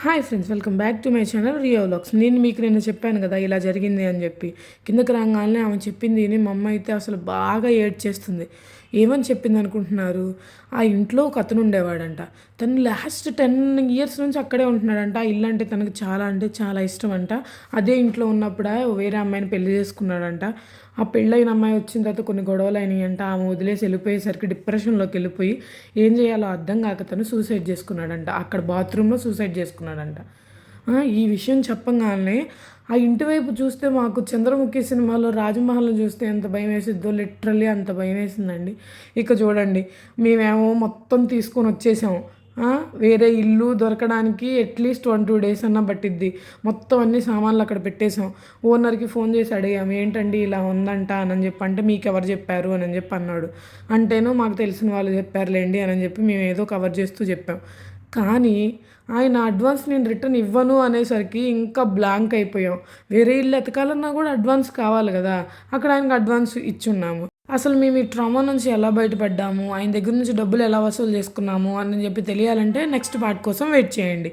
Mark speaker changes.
Speaker 1: Hi friends, welcome back to my channel Rio vlogs. నేను చెప్పాను కదా ఇలా జరిగింది అని చెప్పి. కిందకి రాగానే ఆమె చెప్పింది విని మా అమ్మ అయితే అసలు బాగా ఏడ్చేస్తుంది. ఏమని చెప్పింది అనుకుంటున్నారు? ఆ ఇంట్లో ఒక అతను ఉండేవాడంట. తను లాస్ట్ 10 ఇయర్స్ నుంచి అక్కడే ఉంటున్నాడంట. ఆ ఇల్లు అంటే తనకు చాలా అంటే చాలా ఇష్టం అంట. అదే ఇంట్లో ఉన్నప్పుడు వేరే అమ్మాయిని పెళ్లి చేసుకున్నాడంట. ఆ పెళ్ళైన అమ్మాయి వచ్చిన తర్వాత కొన్ని గొడవలు అయినాయంట. ఆమె వదిలేసి వెళ్ళిపోయేసరికి డిప్రెషన్లోకి వెళ్ళిపోయి ఏం చేయాలో అర్థం కాక తను సూసైడ్ చేసుకున్నాడంట. అక్కడ బాత్రూంలో సూసైడ్ చేసుకున్నాడంట. ఈ విషయం చెప్పగానే ఆ ఇంటి వైపు చూస్తే మాకు 'చంద్రముఖి' సినిమాలో రాజమహల్ని చూస్తే ఎంత భయం వేసిద్దో లిటరల్లీ అంత భయం వేసిందండి. ఇక చూడండి, మేమేమో మొత్తం తీసుకొని వచ్చేసాము. వేరే ఇల్లు దొరకడానికి అట్లీస్ట్ 1-2 డేస్ అన్నా పట్టిద్ది. మొత్తం అన్ని సామాన్లు అక్కడ పెట్టేసాం. ఓనర్కి ఫోన్ చేసి అడిగాము, ఏంటండి ఇలా ఉందంట అని చెప్పి. అంటే మీకు ఎవరు చెప్పారు అని చెప్పి అన్నాడు. అంటేనో మాకు తెలిసిన వాళ్ళు చెప్పారులేండి అని చెప్పి మేము ఏదో కవర్ చేస్తూ చెప్పాం. కానీ ఆయన అడ్వాన్స్ నేను రిటర్న్ ఇవ్వను అనేసరికి ఇంకా బ్లాంక్ అయిపోయాం. వేరే ఇల్లు ఎతకాలన్నా కూడా అడ్వాన్స్ కావాలి కదా. అక్కడ ఆయనకు అడ్వాన్స్ ఇచ్చున్నాము. అసలు మేము ఈ ట్రామా నుంచి ఎలా బయటపడ్డాము, ఆయన దగ్గర నుంచి డబ్బులు ఎలా వసూలు చేసుకున్నాము అని చెప్పి తెలియాలంటే నెక్స్ట్ పార్ట్ కోసం వెయిట్ చేయండి.